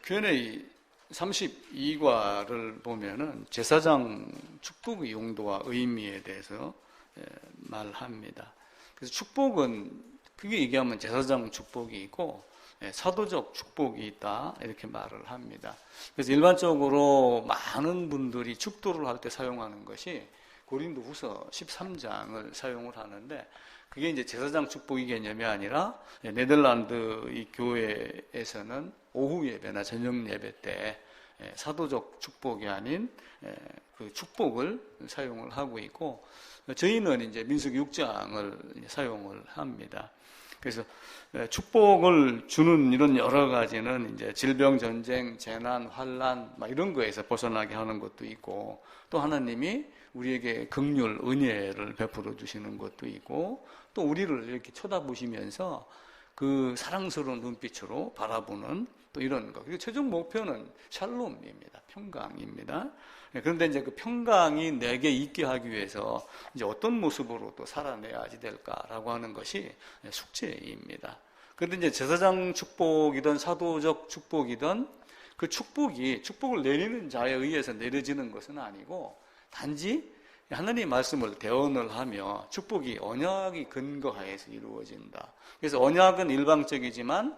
Q&A 32과를 보면은 제사장 축복의 용도와 의미에 대해서 말합니다. 그래서 축복은 크게 얘기하면 제사장 축복이 있고 사도적 축복이 있다 이렇게 말을 합니다. 그래서 일반적으로 많은 분들이 축도를 할 때 사용하는 것이 고린도후서 13장을 사용을 하는데 그게 이제 제사장 축복의 개념이 아니라 네덜란드 이 교회에서는 오후 예배나 저녁 예배 때 사도적 축복이 아닌 그 축복을 사용을 하고 있고 저희는 이제 민수기 6장을 사용을 합니다. 그래서 축복을 주는 이런 여러 가지는 이제 질병, 전쟁, 재난, 환란 이런 거에서 벗어나게 하는 것도 있고 또 하나님이 우리에게 긍휼, 은혜를 베풀어 주시는 것도 있고 또 우리를 이렇게 쳐다보시면서 그 사랑스러운 눈빛으로 바라보는 또 이런 거. 그리고 최종 목표는 샬롬입니다. 평강입니다. 그런데 이제 그 평강이 내게 있게 하기 위해서 이제 어떤 모습으로 또 살아내야지 될까라고 하는 것이 숙제입니다. 그런데 이제 제사장 축복이든 사도적 축복이든 그 축복을 내리는 자에 의해서 내려지는 것은 아니고 단지 하나님의 말씀을 대언을 하며 축복이 언약이 근거하에서 이루어진다. 그래서 언약은 일방적이지만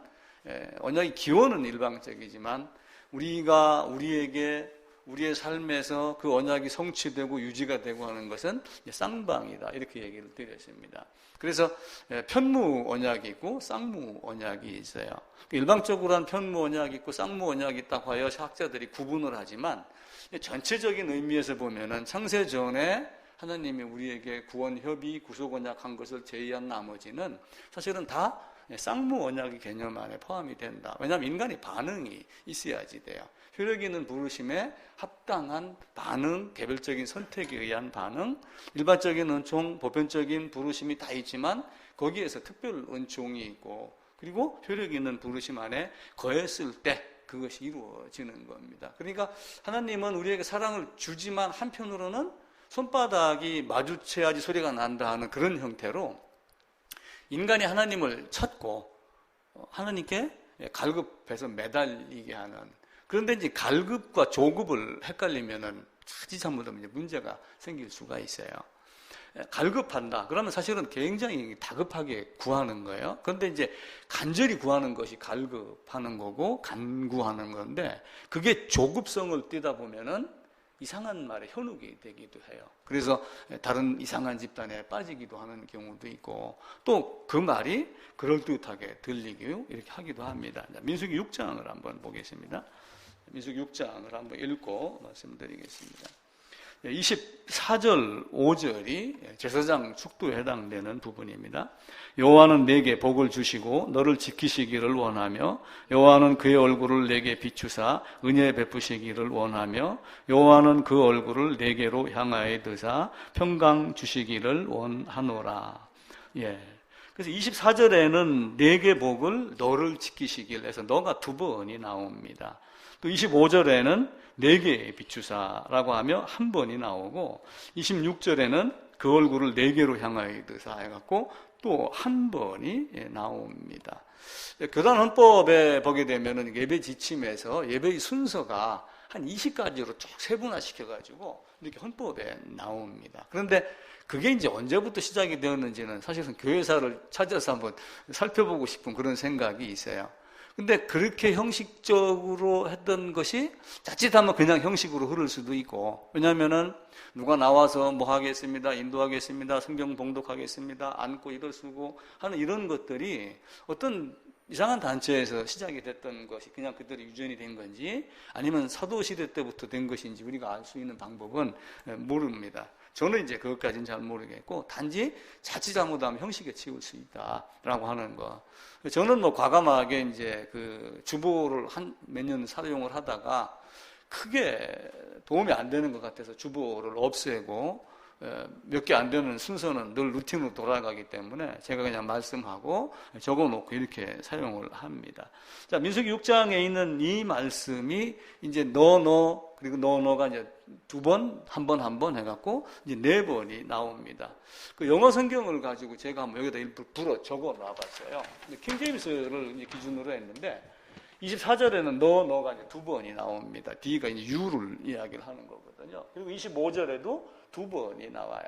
언약의 기원은 일방적이지만 우리가 우리에게 우리의 삶에서 그 언약이 성취되고 유지가 되고 하는 것은 쌍방이다 이렇게 얘기를 드렸습니다. 그래서 편무 언약이 있고 쌍무 언약이 있어요. 일방적으로는 편무 언약이 있고 쌍무 언약이 있다고 하여 학자들이 구분을 하지만 전체적인 의미에서 보면은 창세전에 하나님이 우리에게 구원 협의 구속 언약 한 것을 제외한 나머지는 사실은 다 쌍무 언약의 개념 안에 포함이 된다. 왜냐하면 인간이 반응이 있어야지 돼요. 효력 있는 부르심에 합당한 반응, 개별적인 선택에 의한 반응, 일반적인 은총, 보편적인 부르심이 다 있지만 거기에서 특별 은총이 있고 그리고 효력 있는 부르심 안에 거했을 때 그것이 이루어지는 겁니다. 그러니까 하나님은 우리에게 사랑을 주지만 한편으로는 손바닥이 마주쳐야지 소리가 난다 하는 그런 형태로 인간이 하나님을 찾고 하나님께 갈급해서 매달리게 하는 그런데 이제 갈급과 조급을 헷갈리면은 자칫 잘못하면 문제가 생길 수가 있어요. 갈급한다. 그러면 사실은 굉장히 다급하게 구하는 거예요. 그런데 이제 간절히 구하는 것이 갈급하는 거고 간구하는 건데 그게 조급성을 띠다 보면은 이상한 말에 현혹이 되기도 해요. 그래서 다른 이상한 집단에 빠지기도 하는 경우도 있고 또 그 말이 그럴듯하게 들리기도 이렇게 하기도 합니다. 민수기 6장을 한번 보겠습니다. 민수기 6장을 한번 읽고 말씀드리겠습니다. 24절 5절이 제사장 축도에 해당되는 부분입니다. 여호와는 내게 복을 주시고 너를 지키시기를 원하며 여호와는 그의 얼굴을 내게 비추사 은혜 베푸시기를 원하며 여호와는 그 얼굴을 내게로 향하여 드사 평강 주시기를 원하노라. 그래서 24절에는 내게 복을 너를 지키시길 해서 너가 두 번이 나옵니다. 또 25절에는 내게 비추사라고 하며 한 번이 나오고 26절에는 그 얼굴을 내게로 향하여 드사 해갖고 또 한 번이 나옵니다. 교단 헌법에 보게 되면은 예배 지침에서 예배의 순서가 한 20가지로 쭉 세분화시켜가지고 이렇게 헌법에 나옵니다. 그런데 그게 이제 언제부터 시작이 되었는지는 사실은 교회사를 찾아서 한번 살펴보고 싶은 그런 생각이 있어요. 근데 그렇게 형식적으로 했던 것이 자칫하면 그냥 형식으로 흐를 수도 있고 왜냐하면은 누가 나와서 뭐 하겠습니다, 인도하겠습니다, 성경 봉독하겠습니다, 안고 이걸 쓰고 하는 이런 것들이 어떤 이상한 단체에서 시작이 됐던 것이 그냥 그대로 유전이 된 건지 아니면 사도시대 때부터 된 것인지 우리가 알 수 있는 방법은 모릅니다. 저는 이제 그것까지는 잘 모르겠고 단지 자칫 잘못하면 형식에 치울 수 있다라고 하는 거. 저는 뭐 과감하게 이제 그 주보를 한 몇 년 사용을 하다가 크게 도움이 안 되는 것 같아서 주보를 없애고 몇 개 안 되는 순서는 늘 루틴으로 돌아가기 때문에 제가 그냥 말씀하고 적어놓고 이렇게 사용을 합니다. 자, 민수기 6장에 있는 이 말씀이 이제 그리고 너가 이제 두 번, 한 번 해갖고 이제 네 번이 나옵니다. 그 영어 성경을 가지고 제가 한번 여기다 일부러 적어 놔봤어요. 킹제임스를 기준으로 했는데 24절에는 너가 이제 두 번이 나옵니다. D가 이제 U를 이야기를 하는 거거든요. 그리고 25절에도 두 번이 나와요.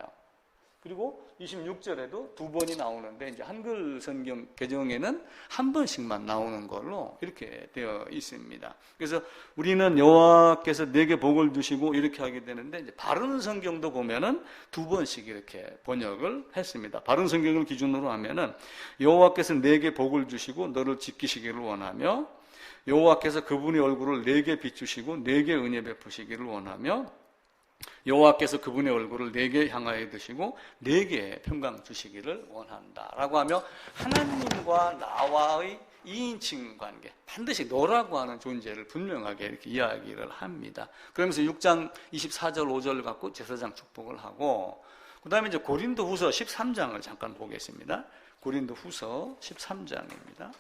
그리고 26절에도 두 번이 나오는데 이제 한글 성경 개정에는 한 번씩만 나오는 걸로 이렇게 되어 있습니다. 그래서 우리는 여호와께서 내게 복을 주시고 이렇게 하게 되는데 이제 바른 성경도 보면은 두 번씩 이렇게 번역을 했습니다. 바른 성경을 기준으로 하면은 여호와께서 내게 복을 주시고 너를 지키시기를 원하며 여호와께서 그분의 얼굴을 내게 비추시고 내게 은혜 베푸시기를 원하며 여호와께서 그분의 얼굴을 내게 향하여 드시고 내게 평강 주시기를 원한다 라고 하며 하나님과 나와의 2인칭 관계, 반드시 너라고 하는 존재를 분명하게 이렇게 이야기를 합니다. 그러면서 6장 24절 5절 갖고 제사장 축복을 하고, 그 다음에 이제 고린도 후서 13장을 잠깐 보겠습니다. 고린도 후서 13장입니다.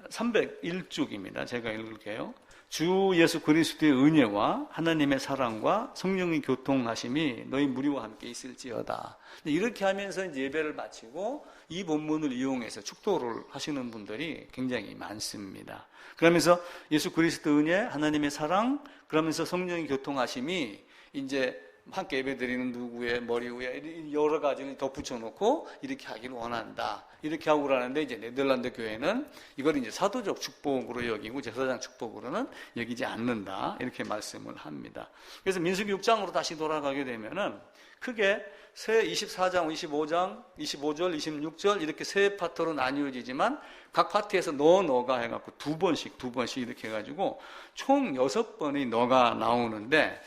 301쪽입니다. 제가 읽을게요. 주 예수 그리스도의 은혜와 하나님의 사랑과 성령의 교통하심이 너희 무리와 함께 있을지어다. 이렇게 하면서 이제 예배를 마치고 이 본문을 이용해서 축도를 하시는 분들이 굉장히 많습니다. 그러면서 예수 그리스도 은혜, 하나님의 사랑, 그러면서 성령의 교통하심이 이제 함께 예배드리는 누구의 머리 위에 여러 가지를 덧붙여 놓고 이렇게 하기를 원한다. 이렇게 하고 그러는데 이제 네덜란드 교회는 이걸 이제 사도적 축복으로 여기고 제사장 축복으로는 여기지 않는다. 이렇게 말씀을 합니다. 그래서 민수기 6장으로 다시 돌아가게 되면은 크게 새 24장, 25장, 25절, 26절 이렇게 세 파트로 나뉘어지지만 각 파트에서 너가 해갖고 두 번씩 이렇게 해가지고 총 6번의 너가 나오는데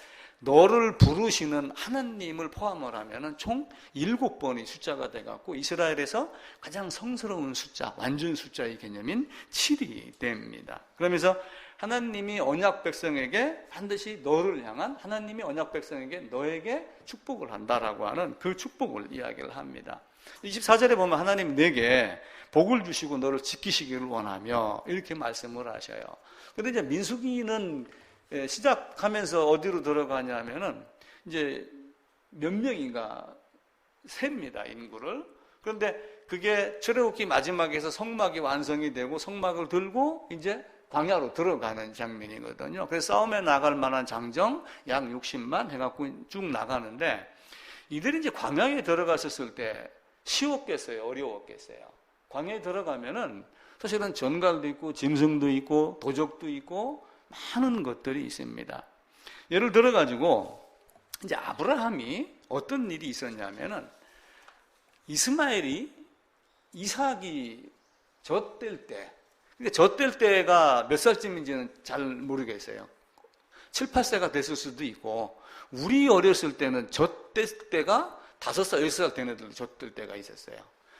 너를 부르시는 하나님을 포함을 하면은 총 7번의 숫자가 돼갖고 이스라엘에서 가장 성스러운 숫자, 완전 숫자의 개념인 7이 됩니다. 그러면서 하나님이 언약 백성에게 반드시 너를 향한 하나님이 언약 백성에게 너에게 축복을 한다라고 하는 그 축복을 이야기를 합니다. 24절에 보면 하나님 내게 복을 주시고 너를 지키시기를 원하며 이렇게 말씀을 하셔요. 그런데 이제 민수기는 시작하면서 어디로 들어가냐면은 이제 몇 명인가 셉니다, 인구를. 그런데 그게 출애굽기 마지막에서 성막이 완성이 되고 성막을 들고 이제 광야로 들어가는 장면이거든요. 그래서 싸움에 나갈 만한 장정 약 60만 해갖고 쭉 나가는데 이들이 이제 광야에 들어갔었을 때 쉬웠겠어요? 어려웠겠어요? 광야에 들어가면은 사실은 전갈도 있고 짐승도 있고 도적도 있고 많은 것들이 있습니다. 예를 들어가지고 이제 아브라함이 어떤 일이 있었냐면은 이스마엘이 이삭이 젖될 때, 근데 젖될 때가 몇 살쯤인지는 잘 모르겠어요. 7, 8세가 됐을 수도 있고 우리 어렸을 때는 젖될 때가 5살, 6살 된 애들도 젖될 때가 있었어요.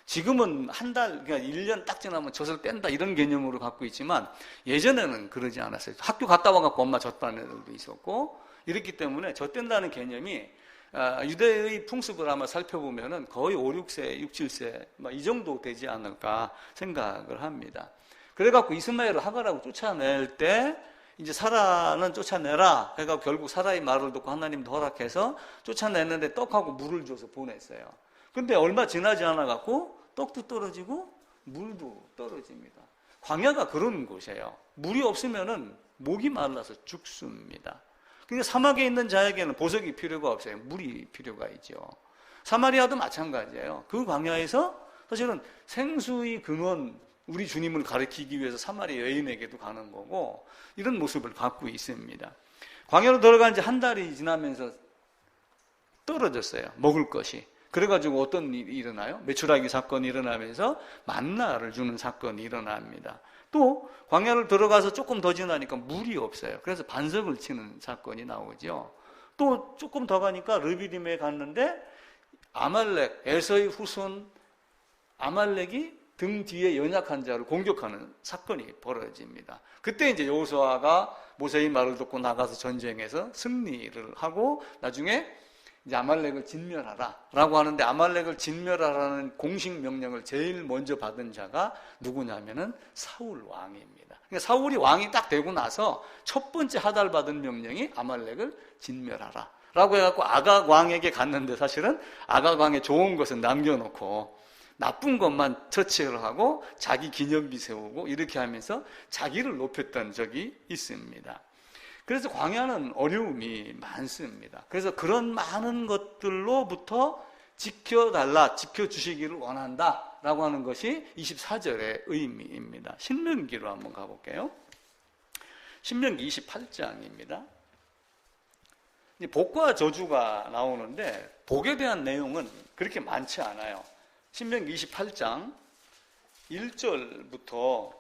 지금은 한 달, 그러니까 1년 딱 지나면 젖을 뗀다 이런 개념으로 갖고 있지만 예전에는 그러지 않았어요. 학교 갔다 와갖고 엄마 젖다는 애들도 있었고 이랬기 때문에 젖댄다는 개념이 유대의 풍습을 아마 살펴보면은 거의 5, 6세, 6, 7세 이 정도 되지 않을까 생각을 합니다. 그래갖고 이스마엘을 하가라고 쫓아낼 때 이제 사라는 쫓아내라 해갖고 결국 사라의 말을 듣고 하나님도 허락해서 쫓아냈는데 떡하고 물을 줘서 보냈어요. 근데 얼마 지나지 않아갖고 떡도 떨어지고 물도 떨어집니다. 광야가 그런 곳이에요. 물이 없으면은 목이 말라서 죽습니다. 그러니까 사막에 있는 자에게는 보석이 필요가 없어요. 물이 필요가 있죠. 사마리아도 마찬가지예요. 그 광야에서 사실은 생수의 근원, 우리 주님을 가리키기 위해서 사마리아 여인에게도 가는 거고 이런 모습을 갖고 있습니다. 광야로 들어간 지 한 달이 지나면서 떨어졌어요. 먹을 것이. 그래가지고 어떤 일이 일어나요? 메추라기 사건이 일어나면서 만나를 주는 사건이 일어납니다. 또 광야를 들어가서 조금 더 지나니까 물이 없어요. 그래서 반석을 치는 사건이 나오죠. 또 조금 더 가니까 르비딤에 갔는데 아말렉, 에서의 후손 아말렉이 등 뒤에 연약한 자를 공격하는 사건이 벌어집니다. 그때 이제 여호수아가 모세의 말을 듣고 나가서 전쟁에서 승리를 하고 나중에 이제 아말렉을 진멸하라 라고 하는데 아말렉을 진멸하라는 공식 명령을 제일 먼저 받은 자가 누구냐면은 사울 왕입니다. 그러니까 사울이 왕이 딱 되고 나서 첫 번째 하달받은 명령이 아말렉을 진멸하라 라고 해갖고 아각 왕에게 갔는데 사실은 아각 왕의 좋은 것은 남겨놓고 나쁜 것만 처치를 하고 자기 기념비 세우고 이렇게 하면서 자기를 높였던 적이 있습니다. 그래서 광야는 어려움이 많습니다. 그래서 그런 많은 것들로부터 지켜달라, 지켜주시기를 원한다 라고 하는 것이 24절의 의미입니다. 신명기로 한번 가볼게요. 신명기 28장입니다. 복과 저주가 나오는데 복에 대한 내용은 그렇게 많지 않아요. 신명기 28장 1절부터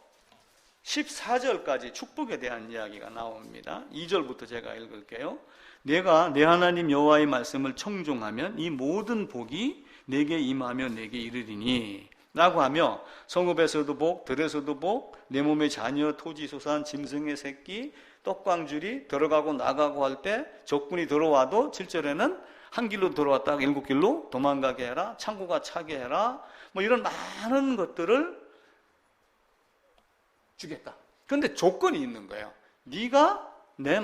14절까지 축복에 대한 이야기가 나옵니다. 2절부터 제가 읽을게요. 내가 내 하나님 여호와의 말씀을 청종하면 이 모든 복이 내게 임하며 내게 이르리니 라고 하며 성읍에서도 복, 들에서도 복, 내 몸의 자녀, 토지, 소산, 짐승의 새끼, 떡광줄이 들어가고 나가고 할 때 적군이 들어와도 7절에는 한 길로 들어왔다가 7길로 도망가게 해라, 창고가 차게 해라, 뭐 이런 많은 것들을 주겠다. 그런데 조건이 있는 거예요. 네가 내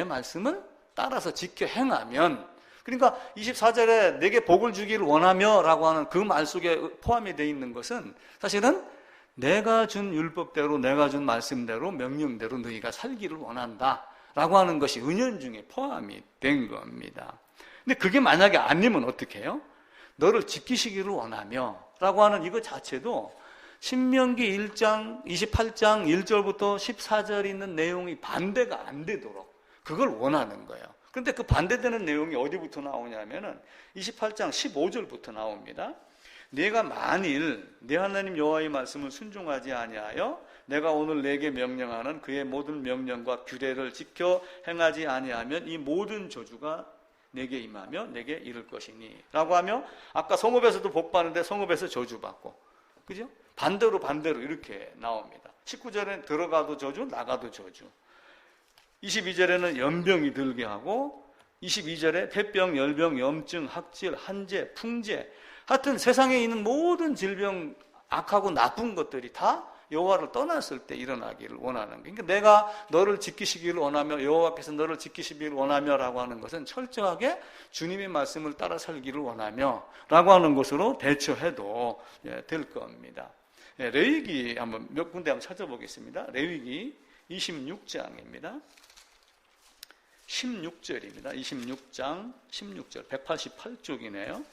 말씀을 따라서 지켜 행하면, 그러니까 24절에 내게 복을 주기를 원하며 라고 하는 그 말 속에 포함이 되어 있는 것은 사실은 내가 준 율법대로, 내가 준 말씀대로, 명령대로 너희가 살기를 원한다 라고 하는 것이 은연중에 포함이 된 겁니다. 근데 그게 만약에 아니면 어떻게 해요? 너를 지키시기를 원하며 라고 하는 이거 자체도 신명기 1장 28장 1절부터 14절 있는 내용이 반대가 안 되도록 그걸 원하는 거예요. 그런데 그 반대되는 내용이 어디부터 나오냐면은 28장 15절부터 나옵니다. 내가 만일 내 하나님 여호와의 말씀을 순종하지 아니하여 내가 오늘 내게 명령하는 그의 모든 명령과 규례를 지켜 행하지 아니하면 이 모든 저주가 내게 임하며 내게 이를 것이니 라고 하며, 아까 성읍에서도 복 받는데 성읍에서 저주받고, 그죠? 반대로 이렇게 나옵니다. 19절에는 들어가도 저주, 나가도 저주. 22절에는 연병이 들게 하고, 22절에 폐병, 열병, 염증, 학질, 한재, 풍재, 하여튼 세상에 있는 모든 질병, 악하고 나쁜 것들이 다 여호와를 떠났을 때 일어나기를 원하는 거예요. 그러니까 내가 너를 지키시기를 원하며, 여호와께서 너를 지키시기를 원하며 라고 하는 것은 철저하게 주님의 말씀을 따라 살기를 원하며 라고 하는 것으로 대처해도 될 겁니다. 레위기 한번 몇 군데 한번 찾아보겠습니다. 레위기 26장입니다. 16절입니다. 26장 16절 188쪽이네요.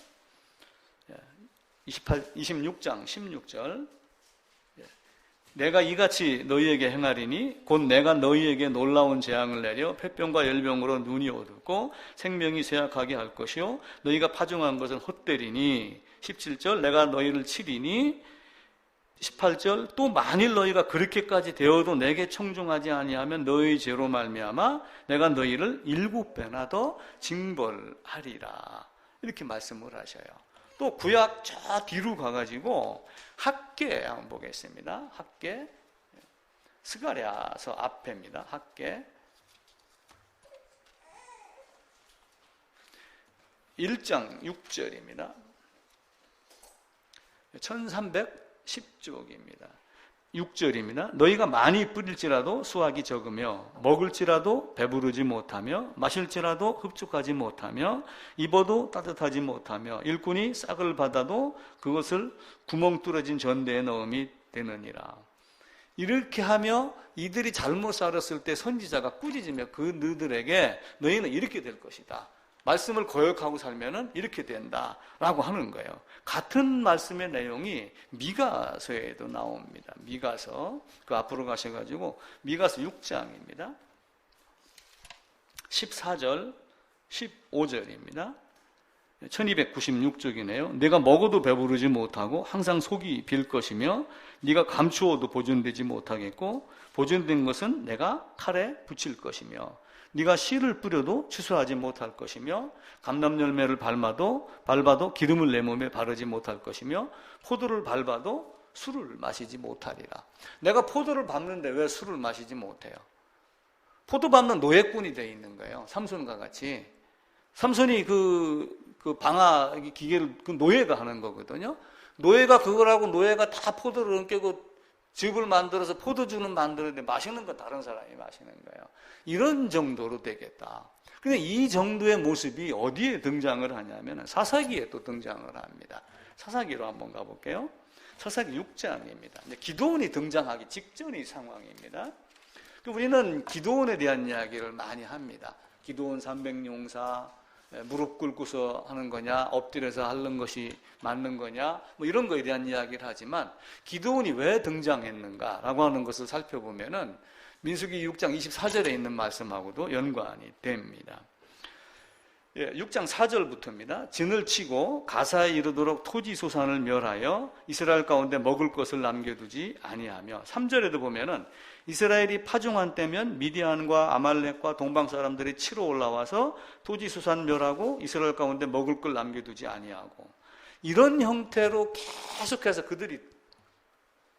26장 16절 내가 이같이 너희에게 행하리니 곧 내가 너희에게 놀라운 재앙을 내려 폐병과 열병으로 눈이 어둡고 생명이 쇠약하게 할 것이요 너희가 파종한 것은 헛되리니 17절 내가 너희를 치리니 18절 또 만일 너희가 그렇게까지 되어도 내게 청종하지 아니하면 너희 죄로 말미암아 내가 너희를 7배나 더 징벌하리라 이렇게 말씀을 하셔요. 또 구약 저 뒤로 가가지고 학계 한번 보겠습니다. 학계 스가랴서 앞에입니다. 학계 1장 6절입니다. 1310쪽입니다. 6절입니다. 너희가 많이 뿌릴지라도 수확이 적으며 먹을지라도 배부르지 못하며 마실지라도 흡족하지 못하며 입어도 따뜻하지 못하며 일꾼이 싹을 받아도 그것을 구멍 뚫어진 전대에 넣음이 되느니라. 이렇게 하며 이들이 잘못 살았을 때 선지자가 꾸짖으며 그 너희들에게 너희는 이렇게 될 것이다. 말씀을 거역하고 살면은 이렇게 된다라고 하는 거예요. 같은 말씀의 내용이 미가서에도 나옵니다. 미가서 그 앞으로 가셔가지고 미가서 6장입니다. 14절, 15절입니다. 1296쪽이네요. 내가 먹어도 배부르지 못하고 항상 속이 빌 것이며 네가 감추어도 보존되지 못하겠고 보존된 것은 내가 칼에 붙일 것이며 네가 씨를 뿌려도 추수하지 못할 것이며 감람 열매를 밟아도 기름을 내 몸에 바르지 못할 것이며 포도를 밟아도 술을 마시지 못하리라. 내가 포도를 밟는데 왜 술을 마시지 못해요? 포도 밟는 노예꾼이 되어 있는 거예요. 삼손과 같이. 삼손이 그 방아 기계를 그 노예가 하는 거거든요. 노예가 그걸 하고 노예가 다 포도를 엉깨고 즙을 만들어서 포도주는 만드는데 마시는 건 다른 사람이 마시는 거예요. 이런 정도로 되겠다. 근데 이 정도의 모습이 어디에 등장을 하냐면 사사기에 또 등장을 합니다. 사사기로 한번 가볼게요. 사사기 6장입니다. 기드온이 등장하기 직전의 상황입니다. 우리는 기드온에 대한 이야기를 많이 합니다. 기드온 300용사, 무릎 꿇고서 하는 거냐, 엎드려서 하는 것이 맞는 거냐, 뭐 이런 거에 대한 이야기를 하지만 기드온이 왜 등장했는가라고 하는 것을 살펴보면은 민수기 6장 24절에 있는 말씀하고도 연관이 됩니다. 6장 4절부터입니다. 진을 치고 가사에 이르도록 토지소산을 멸하여 이스라엘 가운데 먹을 것을 남겨두지 아니하며, 3절에도 보면은 이스라엘이 파종한 때면 미디안과 아말렉과 동방 사람들이 치러 올라와서 토지소산 멸하고 이스라엘 가운데 먹을 걸 남겨두지 아니하고, 이런 형태로 계속해서 그들이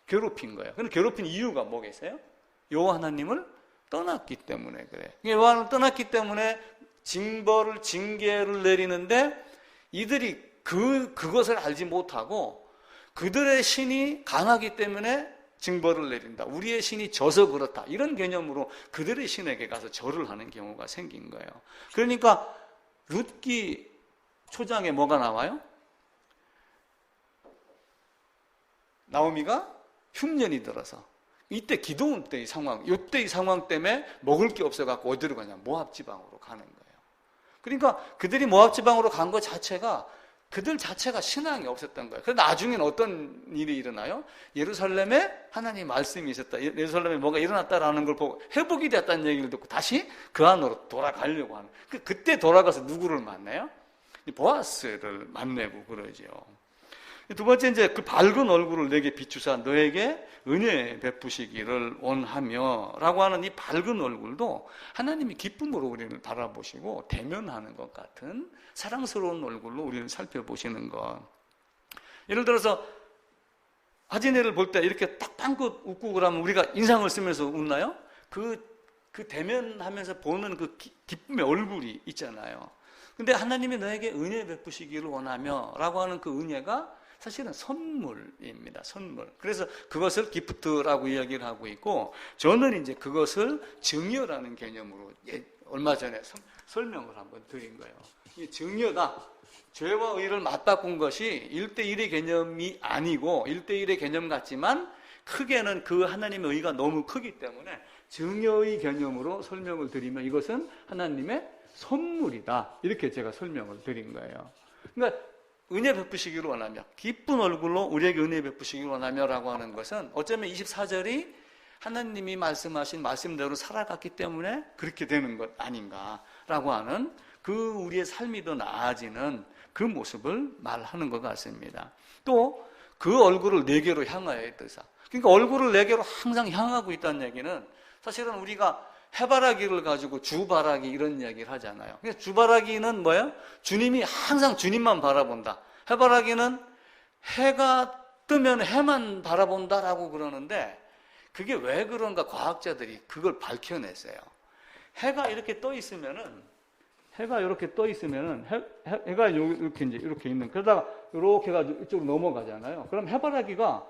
괴롭힌 거예요. 근데 괴롭힌 이유가 뭐겠어요? 여호와 하나님을 떠났기 때문에 그래요. 여호와 하나님을 떠났기 때문에 징계를 내리는데 이들이 그것을 알지 못하고 그들의 신이 강하기 때문에 징벌을 내린다. 우리의 신이 져서 그렇다. 이런 개념으로 그들의 신에게 가서 절을 하는 경우가 생긴 거예요. 그러니까 룻기 초장에 뭐가 나와요? 나오미가 흉년이 들어서 이때 기드온 때의 상황, 이때의 상황 때문에 먹을 게 없어갖고 어디로 가냐? 모압 지방으로 가는 거예요. 그러니까 그들이 모압 지방으로 간 것 자체가 그들 자체가 신앙이 없었던 거예요. 그래서 나중에는 어떤 일이 일어나요? 예루살렘에 하나님의 말씀이 있었다. 예루살렘에 뭐가 일어났다라는 걸 보고 회복이 됐다는 얘기를 듣고 다시 그 안으로 돌아가려고 하는. 그때 돌아가서 누구를 만나요? 보아스를 만나고 그러죠. 두 번째, 이제 그 밝은 얼굴을 내게 비추사 너에게 은혜 베푸시기를 원하며 라고 하는 이 밝은 얼굴도 하나님이 기쁨으로 우리를 바라보시고 대면하는 것 같은 사랑스러운 얼굴로 우리를 살펴보시는 것. 예를 들어서 아진애를 볼 때 이렇게 딱 빵긋 웃고 그러면 우리가 인상을 쓰면서 웃나요? 그 대면하면서 보는 그 기쁨의 얼굴이 있잖아요. 근데 하나님이 너에게 은혜 베푸시기를 원하며 라고 하는 그 은혜가 사실은 선물입니다. 선물. 그래서 그것을 기프트라고 이야기를 하고 있고, 저는 이제 그것을 증여라는 개념으로 얼마 전에 설명을 한번 드린 거예요. 이 증여다. 죄와 의를 맞바꾼 것이 1대1의 개념이 아니고 1대1의 개념 같지만 크게는 그 하나님의 의가 너무 크기 때문에 증여의 개념으로 설명을 드리면 이것은 하나님의 선물이다. 이렇게 제가 설명을 드린 거예요. 그러니까 은혜 베푸시기를 원하며, 기쁜 얼굴로 우리에게 은혜 베푸시기를 원하며 라고 하는 것은 어쩌면 24절이 하나님이 말씀하신 말씀대로 살아갔기 때문에 그렇게 되는 것 아닌가라고 하는 그 우리의 삶이 더 나아지는 그 모습을 말하는 것 같습니다. 또 그 얼굴을 내게로 향하여의 뜻이다. 그러니까 얼굴을 내게로 항상 향하고 있다는 얘기는 사실은 우리가 해바라기를 가지고 주바라기 이런 이야기를 하잖아요. 그러니까 주바라기는 뭐예요? 주님이 항상 주님만 바라본다. 해바라기는 해가 뜨면 해만 바라본다라고 그러는데 그게 왜 그런가 과학자들이 그걸 밝혀냈어요. 해가 이렇게 떠 있으면은 해가 이렇게 이제 이렇게 있는, 그러다가 이렇게 해가지고 이쪽으로 넘어가잖아요. 그럼 해바라기가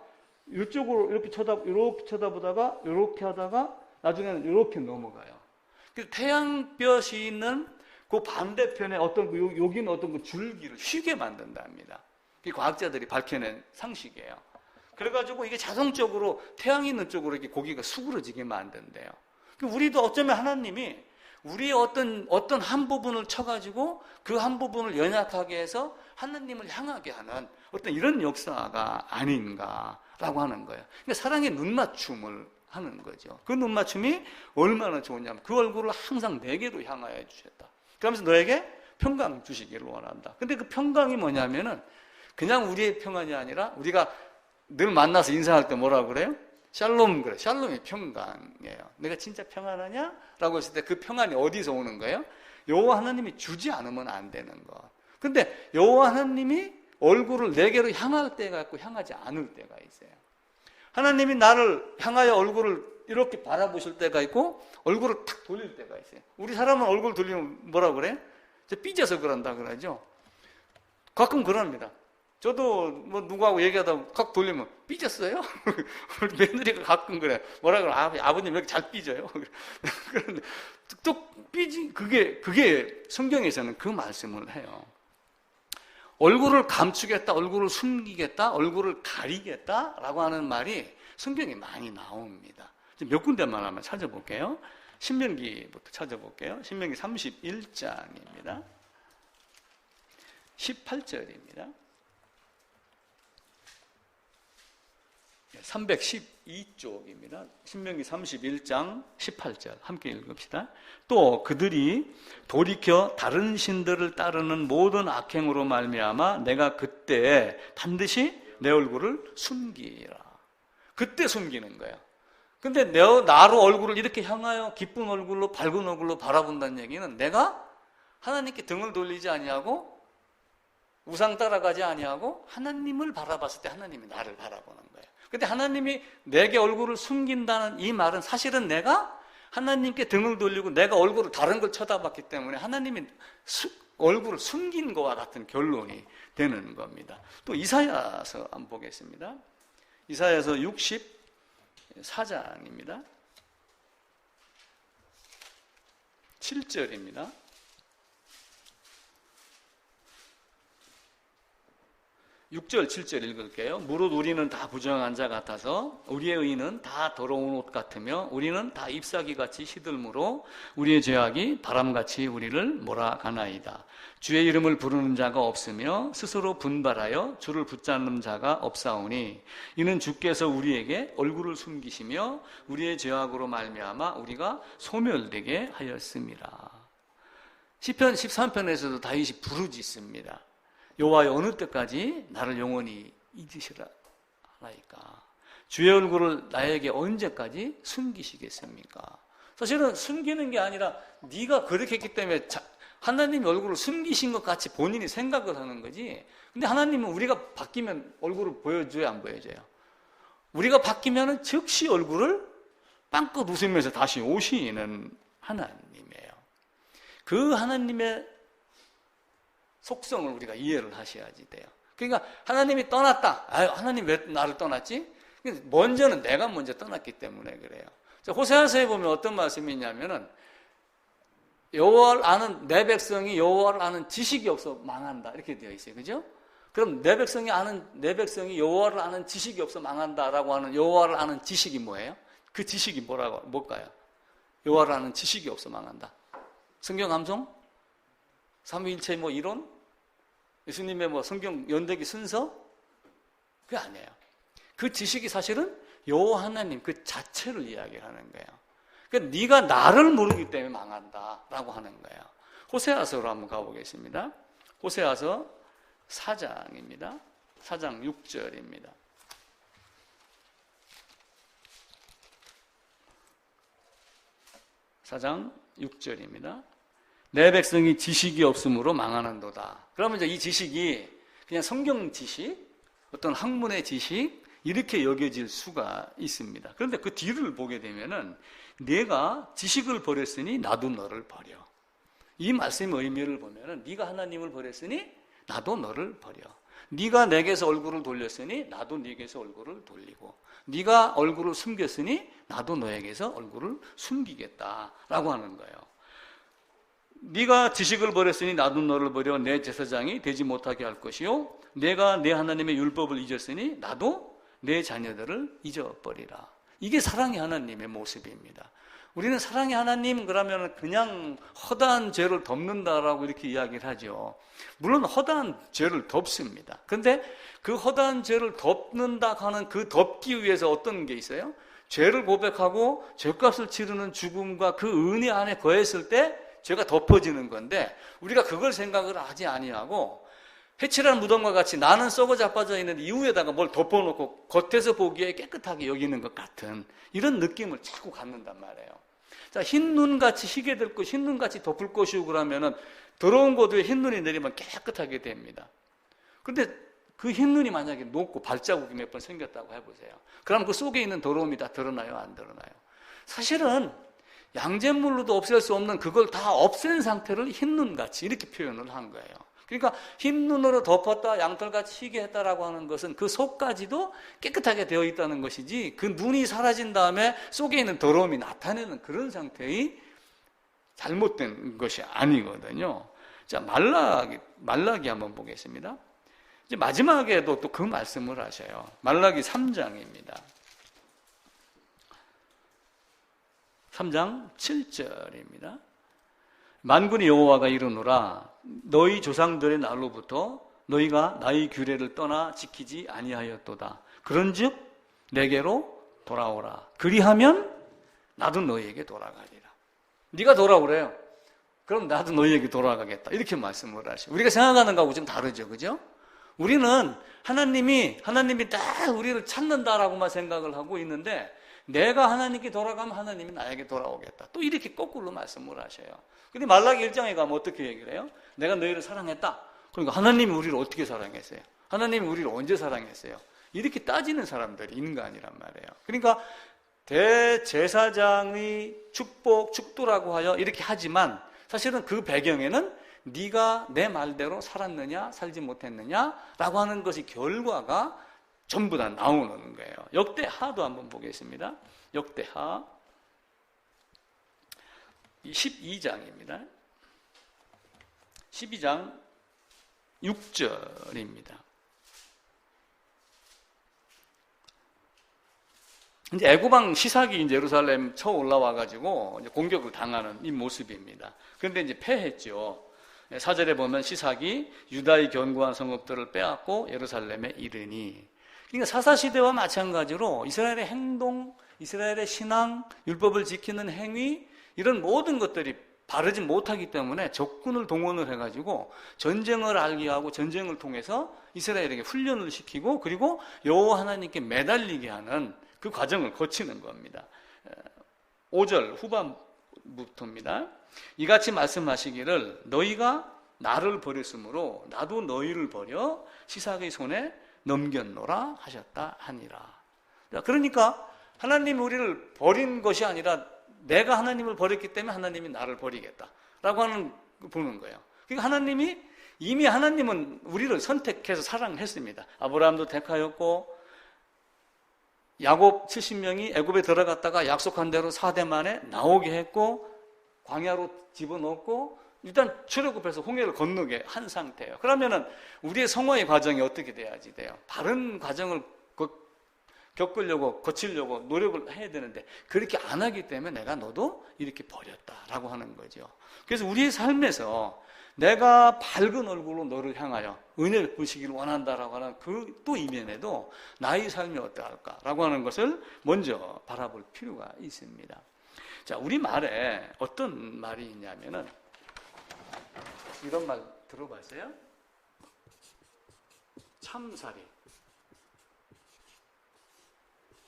이쪽으로 이렇게 쳐다보다가 이렇게 하다가 나중에는 이렇게 넘어가요. 태양볕이 있는 그 반대편에 여기는 어떤 그 줄기를 쉬게 만든답니다. 이게 과학자들이 밝혀낸 상식이에요. 그래가지고 이게 자동적으로 태양이 있는 쪽으로 이렇게 고기가 수그러지게 만든대요. 우리도 어쩌면 하나님이 우리의 어떤 한 부분을 쳐가지고 그 한 부분을 연약하게 해서 하나님을 향하게 하는 어떤 이런 역사가 아닌가라고 하는 거예요. 그러니까 사랑의 눈맞춤을 하는 거죠. 그 눈맞춤이 얼마나 좋으냐면 그 얼굴을 항상 내게로 향하여 주셨다. 그러면서 너에게 평강 주시기를 원한다. 근데 그 평강이 뭐냐면은 그냥 우리의 평안이 아니라 우리가 늘 만나서 인사할 때 뭐라고 그래요? 샬롬 그래. 샬롬이 평강이에요. 내가 진짜 평안하냐? 라고 했을 때 그 평안이 어디서 오는 거예요? 여호와 하나님이 주지 않으면 안 되는 거. 근데 여호와 하나님이 얼굴을 내게로 향할 때가 있고 향하지 않을 때가 있어요. 하나님이 나를 향하여 얼굴을 이렇게 바라보실 때가 있고 얼굴을 탁 돌릴 때가 있어요. 우리 사람은 얼굴 돌리면 뭐라 그래? 삐져서 그런다 그러죠. 가끔 그럽니다. 저도 뭐 누구하고 얘기하다 각 돌리면 삐졌어요? 우리 며느리가 가끔 그래. 뭐라 그래? 아버님 왜 이렇게 잘 삐져요? 그런데 또 삐지 그게 성경에서는 그 말씀을 해요. 얼굴을 감추겠다, 얼굴을 숨기겠다, 얼굴을 가리겠다라고 하는 말이 성경에 많이 나옵니다. 몇 군데만 한번 찾아볼게요. 신명기부터 찾아볼게요. 신명기 31장입니다. 18절입니다. 312쪽입니다. 신명기 31장 18절 함께 읽읍시다. 또 그들이 돌이켜 다른 신들을 따르는 모든 악행으로 말미암아 내가 그때 반드시 내 얼굴을 숨기라. 그때 숨기는 거예요. 근데 나로 얼굴을 이렇게 향하여 기쁜 얼굴로 밝은 얼굴로 바라본다는 얘기는 내가 하나님께 등을 돌리지 아니하고 우상 따라가지 아니하고 하나님을 바라봤을 때 하나님이 나를 바라보는 거예요. 근데 하나님이 내게 얼굴을 숨긴다는 이 말은 사실은 내가 하나님께 등을 돌리고 내가 얼굴을 다른 걸 쳐다봤기 때문에 하나님이 얼굴을 숨긴 것과 같은 결론이 되는 겁니다. 또 이사야서 한번 보겠습니다. 이사야서 64장입니다. 7절입니다. 6절, 7절 읽을게요. 무릇 우리는 다 부정한 자 같아서 우리의 의는 다 더러운 옷 같으며 우리는 다 잎사귀같이 시들므로 우리의 죄악이 바람같이 우리를 몰아가나이다. 주의 이름을 부르는 자가 없으며 스스로 분발하여 주를 붙잡는 자가 없사오니 이는 주께서 우리에게 얼굴을 숨기시며 우리의 죄악으로 말미암아 우리가 소멸되게 하였습니다. 시편 13편에서도 다윗이 부르짖습니다. 여호와여 어느 때까지 나를 영원히 잊으시라 하나이까. 주의 얼굴을 나에게 언제까지 숨기시겠습니까? 사실은 숨기는 게 아니라 네가 그렇게 했기 때문에 하나님이 얼굴을 숨기신 것 같이 본인이 생각을 하는 거지. 근데 하나님은 우리가 바뀌면 얼굴을 보여줘야 안 보여줘요? 우리가 바뀌면 즉시 얼굴을 빵긋 웃으면서 다시 오시는 하나님이에요. 그 하나님의 속성을 우리가 이해를 하셔야지 돼요. 그러니까 하나님이 떠났다. 하나님 왜 나를 떠났지? 먼저는 내가 먼저 떠났기 때문에 그래요. 호세아서에 보면 어떤 말씀이 있냐면은 여호와를 아는 내 백성이 여호와를 아는 지식이 없어 망한다 이렇게 되어 있어요. 그죠? 그럼 내 백성이 여호와를 아는 지식이 없어 망한다라고 하는 여호와를 아는 지식이 뭐예요? 그 지식이 뭘까요? 여호와를 아는 지식이 없어 망한다. 성경 함송? 삼위일체 이론? 예수님의 성경 연대기 순서? 그게 아니에요. 그 지식이 사실은 여호와 하나님 그 자체를 이야기하는 거예요. 그러니까 네가 나를 모르기 때문에 망한다라고 하는 거예요. 호세아서로 한번 가보겠습니다. 호세아서 4장입니다. 4장 6절입니다. 4장 6절입니다. 내 백성이 지식이 없으므로 망하는도다. 그러면 이제 이 지식이 그냥 성경 지식, 어떤 학문의 지식 이렇게 여겨질 수가 있습니다. 그런데 그 뒤를 보게 되면은 내가 지식을 버렸으니 나도 너를 버려. 이 말씀의 의미를 보면은 네가 하나님을 버렸으니 나도 너를 버려. 네가 내게서 얼굴을 돌렸으니 나도 네게서 얼굴을 돌리고 네가 얼굴을 숨겼으니 나도 너에게서 얼굴을 숨기겠다라고 하는 거예요. 네가 지식을 버렸으니 나도 너를 버려 내 제사장이 되지 못하게 할 것이요 내가 내 하나님의 율법을 잊었으니 나도 내 자녀들을 잊어버리라. 이게 사랑의 하나님의 모습입니다. 우리는 사랑의 하나님 그러면 그냥 허다한 죄를 덮는다라고 이렇게 이야기를 하죠. 물론 허다한 죄를 덮습니다. 그런데 그 허다한 죄를 덮는다 하는 그 덮기 위해서 어떤 게 있어요? 죄를 고백하고 죄값을 치르는 죽음과 그 은혜 안에 거했을 때 죄가 덮어지는 건데 우리가 그걸 생각을 하지 아니하고 해칠한 무덤과 같이 나는 썩어 자빠져 있는 이후에다가 뭘 덮어놓고 겉에서 보기에 깨끗하게 여기는 것 같은 이런 느낌을 자꾸 갖는단 말이에요. 자, 흰 눈같이 희게 될 것, 흰 눈같이 덮을 것이고 그러면은 더러운 곳 위에 흰 눈이 내리면 깨끗하게 됩니다. 그런데 그 흰 눈이 만약에 녹고 발자국이 몇 번 생겼다고 해보세요. 그럼 그 속에 있는 더러움이 다 드러나요? 안 드러나요? 사실은 양잿물로도 없앨 수 없는 그걸 다 없앤 상태를 흰 눈같이 이렇게 표현을 한 거예요. 그러니까 흰 눈으로 덮었다 양털같이 희게 했다라고 하는 것은 그 속까지도 깨끗하게 되어 있다는 것이지 그 눈이 사라진 다음에 속에 있는 더러움이 나타내는 그런 상태의 잘못된 것이 아니거든요. 자, 말라기 한번 보겠습니다. 이제 마지막에도 또 그 말씀을 하셔요. 말라기 3장입니다. 3장 7절입니다. 만군의 여호와가 이르노라 너희 조상들의 날로부터 너희가 나의 규례를 떠나 지키지 아니하였도다. 그런즉 내게로 돌아오라. 그리하면 나도 너희에게 돌아가리라. 네가 돌아오래요. 그럼 나도 너희에게 돌아가겠다. 이렇게 말씀을 하셔. 우리가 생각하는 거하고 좀 다르죠, 그죠? 우리는 하나님이 다 우리를 찾는다라고만 생각을 하고 있는데 내가 하나님께 돌아가면 하나님이 나에게 돌아오겠다. 또 이렇게 거꾸로 말씀을 하셔요. 근데 말라기 1장에 가면 어떻게 얘기를 해요? 내가 너희를 사랑했다. 그러니까 하나님이 우리를 어떻게 사랑했어요? 하나님이 우리를 언제 사랑했어요? 이렇게 따지는 사람들이 있는 거 아니란 말이에요. 그러니까 대제사장의 축복, 축도라고 하여 이렇게 하지만 사실은 그 배경에는 네가 내 말대로 살았느냐 살지 못했느냐라고 하는 것이 결과가 전부 다 나오는 거예요. 역대하도 한번 보겠습니다. 역대하 12장입니다. 12장 6절입니다. 이제 애굽왕 시삭이 이제 예루살렘 쳐 올라와 가지고 공격을 당하는 이 모습입니다. 그런데 이제 패했죠. 4절에 보면 시삭이 유다의 견고한 성읍들을 빼앗고 예루살렘에 이르니, 그러니까 사사시대와 마찬가지로 이스라엘의 행동, 이스라엘의 신앙, 율법을 지키는 행위, 이런 모든 것들이 바르지 못하기 때문에 적군을 동원을 해가지고 전쟁을 알게 하고 전쟁을 통해서 이스라엘에게 훈련을 시키고 그리고 여호와 하나님께 매달리게 하는 그 과정을 거치는 겁니다. 5절 후반부터입니다. 이같이 말씀하시기를 너희가 나를 버렸으므로 나도 너희를 버려 시삭의 손에 넘겼노라 하셨다 하니라. 그러니까 하나님이 우리를 버린 것이 아니라 내가 하나님을 버렸기 때문에 하나님이 나를 버리겠다라고 하는 보는 거예요. 그러니까 이미 하나님은 우리를 선택해서 사랑했습니다. 아브라함도 택하였고 야곱 70명이 애굽에 들어갔다가 약속한 대로 4대 만에 나오게 했고 광야로 집어넣고 일단 출애굽해서 홍해를 건너게 한 상태예요. 그러면은 우리의 성화의 과정이 어떻게 돼야지 돼요? 바른 과정을 겪으려고 거치려고 노력을 해야 되는데 그렇게 안 하기 때문에 내가 너도 이렇게 버렸다라고 하는 거죠. 그래서 우리의 삶에서 내가 밝은 얼굴로 너를 향하여 은혜를 보시기를 원한다라고 하는 그 또 이면에도 나의 삶이 어떠할까라고 하는 것을 먼저 바라볼 필요가 있습니다. 자, 우리 말에 어떤 말이 있냐면은 이런 말 들어봤어요?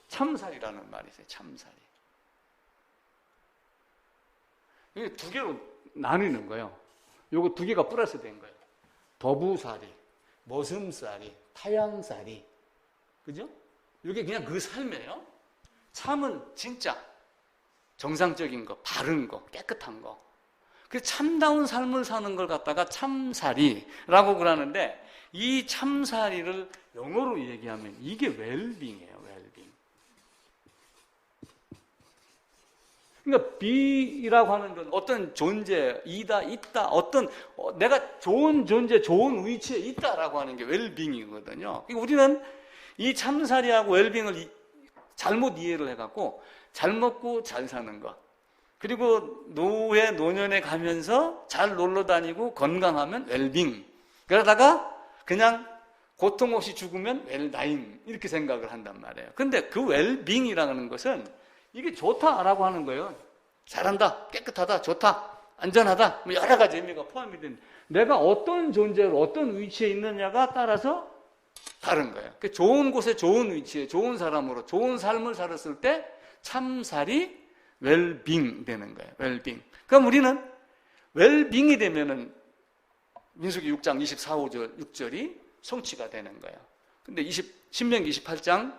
참살이라는 말이 있어요. 참살이. 이게 두 개로 나뉘는 거예요. 요거 두 개가 플러스 된 거예요. 더부살이, 머슴살이, 타양살이. 그죠? 이게 그냥 그 삶이에요. 참은 진짜 정상적인 거, 바른 거, 깨끗한 거. 그 참다운 삶을 사는 걸 갖다가 참살이라고 그러는데 이 참살이를 영어로 얘기하면 이게 웰빙이에요. 웰빙. 그러니까 be라고 하는 건 어떤 존재, 이다, 있다, 어떤 내가 좋은 존재, 좋은 위치에 있다라고 하는 게 웰빙이거든요. 그러니까 우리는 이 참살이하고 웰빙을 잘못 이해를 해갖고 잘 먹고 잘 사는 것, 그리고 노후에 노년에 가면서 잘 놀러 다니고 건강하면 웰빙, 그러다가 그냥 고통 없이 죽으면 웰다잉 이렇게 생각을 한단 말이에요. 근데 그 웰빙이라는 것은 이게 좋다라고 하는 거예요. 잘한다, 깨끗하다, 좋다, 안전하다, 여러 가지 의미가 포함이 된, 내가 어떤 존재로 어떤 위치에 있느냐가 따라서 다른 거예요. 좋은 곳에 좋은 위치에 좋은 사람으로 좋은 삶을 살았을 때 참살이 웰빙 되는 거예요. 웰빙. 그럼 우리는 웰빙이 되면은 민수기 6장 24, 5절, 6절이 성취가 되는 거예요. 근데 신명기 28장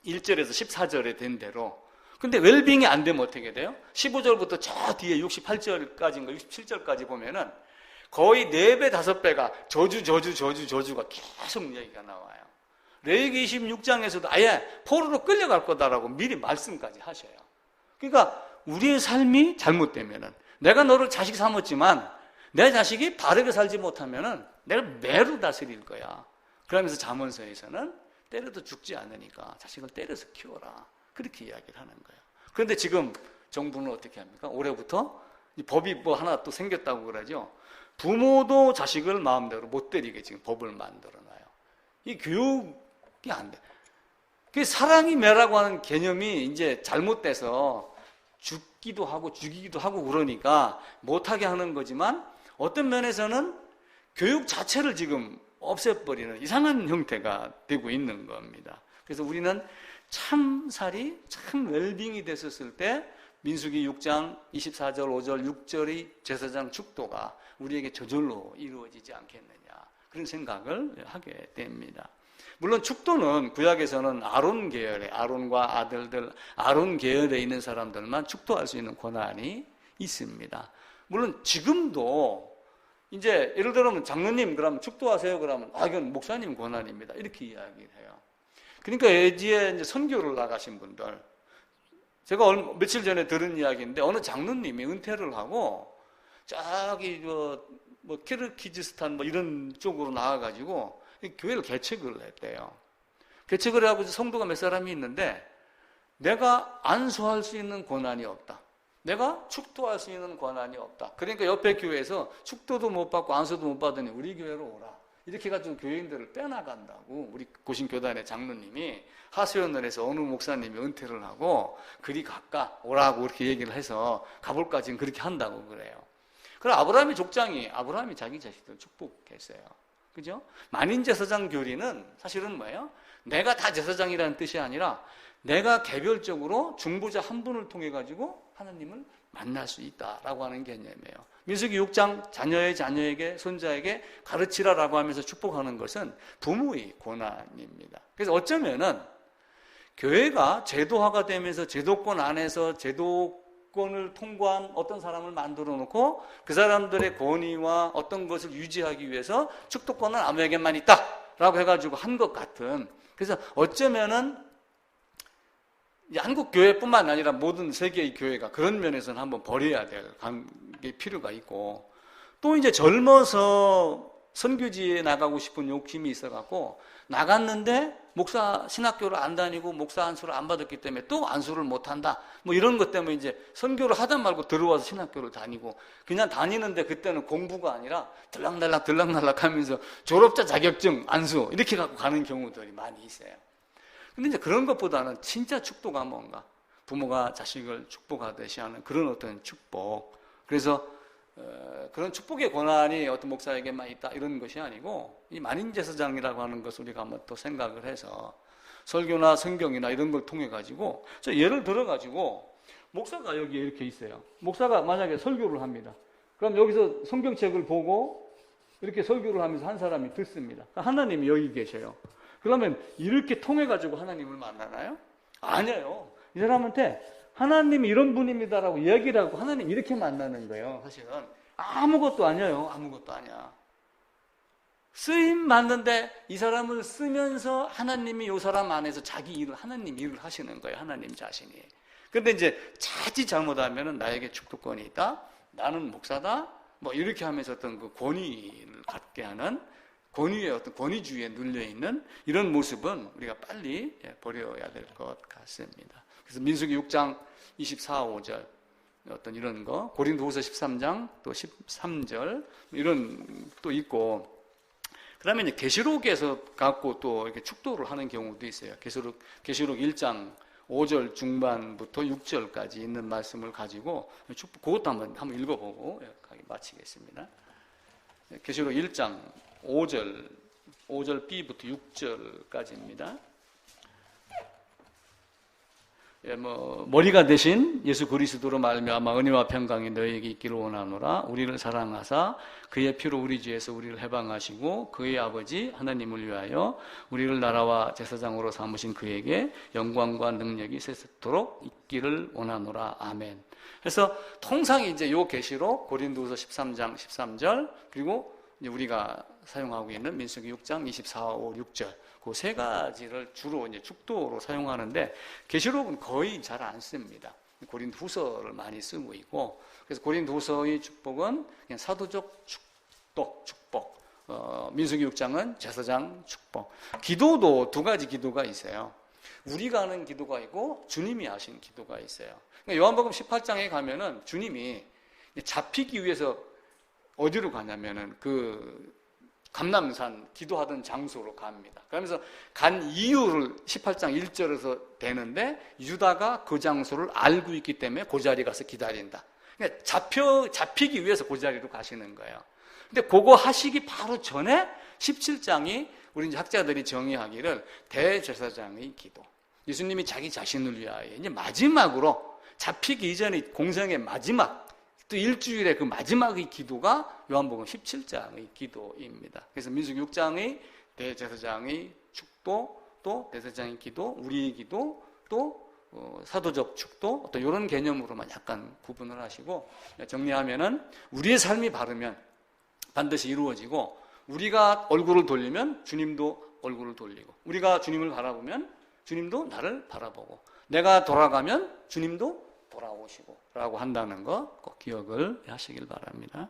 1절에서 14절에 된 대로, 근데 웰빙이 안 되면 어떻게 돼요? 15절부터 저 뒤에 68절까지인가 67절까지 보면은 거의 4배, 5배가 저주가 계속 얘기가 나와요. 레위기 26장에서도 아예 포로로 끌려갈 거다라고 미리 말씀까지 하셔요. 그러니까 우리의 삶이 잘못되면은, 내가 너를 자식 삼았지만 내 자식이 바르게 살지 못하면은 내가 매로 다스릴 거야. 그러면서 잠언서에서는 때려도 죽지 않으니까 자식을 때려서 키워라. 그렇게 이야기를 하는 거예요. 그런데 지금 정부는 어떻게 합니까? 올해부터 법이 뭐 하나 또 생겼다고 그러죠. 부모도 자식을 마음대로 못 때리게 지금 법을 만들어놔요. 이 교육이 안 돼. 그 사랑이 매라고 하는 개념이 이제 잘못돼서 죽기도 하고 죽이기도 하고 그러니까 못하게 하는 거지만 어떤 면에서는 교육 자체를 지금 없애버리는 이상한 형태가 되고 있는 겁니다. 그래서 우리는 참살이 참 웰빙이 됐었을 때 민수기 6장 24절 5절 6절의 제사장 축도가 우리에게 저절로 이루어지지 않겠느냐 그런 생각을 하게 됩니다. 물론 축도는 구약에서는 아론 계열의 아론과 아들들 아론 계열에 있는 사람들만 축도할 수 있는 권한이 있습니다. 물론 지금도 이제 예를 들면 장로님 그러면 축도하세요 그러면 이건 목사님 권한입니다 이렇게 이야기를 해요. 그러니까 예지에 이제 선교를 나가신 분들 제가 며칠 전에 들은 이야기인데 어느 장로님이 은퇴를 하고 저기 뭐 키르기즈스탄 뭐 이런 쪽으로 나와가지고 교회를 개척을 했대요. 개척을 하고 성도가 몇 사람이 있는데 내가 안수할 수 있는 권한이 없다. 내가 축도할 수 있는 권한이 없다. 그러니까 옆에 교회에서 축도도 못 받고 안수도 못 받으니 우리 교회로 오라. 이렇게 해가지고 교인들을 빼나간다고 우리 고신교단의 장로님이 하소연을 해서 어느 목사님이 은퇴를 하고 그리 가까 오라고 이렇게 얘기를 해서 가볼까 지금 그렇게 한다고 그래요. 그럼 아브라함의 족장이 아브라함이 자기 자식들을 축복했어요. 그죠? 만인제사장 교리는 사실은 뭐예요? 내가 다 제사장이라는 뜻이 아니라 내가 개별적으로 중보자 한 분을 통해 가지고 하나님을 만날 수 있다라고 하는 개념이에요. 민수기 6장 자녀의 자녀에게 손자에게 가르치라라고 하면서 축복하는 것은 부모의 권한입니다. 그래서 어쩌면은 교회가 제도화가 되면서 제도권 안에서 제도권을 통과한 어떤 사람을 만들어 놓고 그 사람들의 권위와 어떤 것을 유지하기 위해서 축도권은 아무에게만 있다라고 해가지고 한 것 같은 그래서 어쩌면은 한국 교회뿐만 아니라 모든 세계의 교회가 그런 면에서는 한번 버려야 될 필요가 있고 또 이제 젊어서 선교지에 나가고 싶은 욕심이 있어갖고 나갔는데 목사 신학교를 안 다니고 목사 안수를 안 받았기 때문에 또 안수를 못한다 뭐 이런 것 때문에 이제 선교를 하다 말고 들어와서 신학교를 다니고 그냥 다니는데 그때는 공부가 아니라 들락날락 하면서 졸업자 자격증 안수 이렇게 갖고 가는 경우들이 많이 있어요. 근데 이제 그런 것보다는 진짜 축도가 뭔가 부모가 자식을 축복하듯이 하는 그런 어떤 축복. 그래서 그런 축복의 권한이 어떤 목사에게만 있다 이런 것이 아니고 이 만인제사장이라고 하는 것을 우리가 한번 또 생각을 해서 설교나 성경이나 이런 걸 통해 가지고 예를 들어 가지고 목사가 여기 이렇게 있어요. 목사가 만약에 설교를 합니다. 그럼 여기서 성경책을 보고 이렇게 설교를 하면서 한 사람이 듣습니다. 하나님이 여기 계셔요. 그러면 이렇게 통해 가지고 하나님을 만나나요? 아니에요. 이 사람한테 하나님이 이런 분입니다라고 얘기를 하고 하나님 이렇게 만나는 거예요. 사실은 아무것도 아니에요. 아무것도 아니야. 쓰임 맞는데 이 사람을 쓰면서 하나님이 이 사람 안에서 자기 일을 하나님 일을 하시는 거예요. 하나님 자신이. 그런데 이제 자칫 잘못하면은 나에게 축도권이 있다. 나는 목사다. 뭐 이렇게 하면서 어떤 그 권위를 갖게 하는 권위의 어떤 권위주의에 눌려있는 이런 모습은 우리가 빨리 버려야 될 것 같습니다. 그래서 민수기 6장 24, 5절 어떤 이런 거 고린도후서 13장 또 13절 이런 또 있고 그다음에 이제 계시록에서 갖고 또 이렇게 축도를 하는 경우도 있어요. 계시록 1장 5절 중반부터 6절까지 있는 말씀을 가지고 그것도 한번 읽어보고 마치겠습니다. 계시록 1장 5절 B부터 6절까지입니다. 머리가 되신 예수 그리스도로 말미암아 은혜와 평강이 너희에게 있기를 원하노라. 우리를 사랑하사 그의 피로 우리 죄에서 우리를 해방하시고 그의 아버지 하나님을 위하여 우리를 나라와 제사장으로 삼으신 그에게 영광과 능력이 세세토록 있기를 원하노라. 아멘. 그래서 통상 이제 요 계시록 고린도후서 13장 13절 그리고 이제 우리가 사용하고 있는 민수기 6장 24, 5, 6절 그 세 가지를 주로 이제 축도로 사용하는데 계시록은 거의 잘 안 씁니다. 고린도후서를 많이 쓰고 있고 그래서 고린도후서의 축복은 그냥 사도적 축복 민수기 6장은 제사장 축복. 기도도 두 가지 기도가 있어요. 우리가 하는 기도가 있고 주님이 하신 기도가 있어요. 그러니까 요한복음 18장에 가면은 주님이 잡히기 위해서 어디로 가냐면은 그 감람산 기도하던 장소로 갑니다. 그러면서 간 이유를 18장 1절에서 되는데 유다가 그 장소를 알고 있기 때문에 그 자리에 가서 기다린다. 그러니까 잡히기 위해서 그 자리로 가시는 거예요. 근데 그거 하시기 바로 전에 17장이 우리 이제 학자들이 정의하기를 대제사장의 기도. 예수님이 자기 자신을 위하여 이제 마지막으로 잡히기 이전의 공생의 마지막 또 일주일의 그 마지막의 기도가 요한복음 17장의 기도입니다. 그래서 민수기 6장의 대제사장의 축도, 또 대제사장의 기도, 우리의 기도, 또 사도적 축도, 어떤 이런 개념으로만 약간 구분을 하시고 정리하면은 우리의 삶이 바르면 반드시 이루어지고 우리가 얼굴을 돌리면 주님도 얼굴을 돌리고 우리가 주님을 바라보면 주님도 나를 바라보고 내가 돌아가면 주님도 돌아오시고 라고 한다는 거 꼭 기억을 하시길 바랍니다.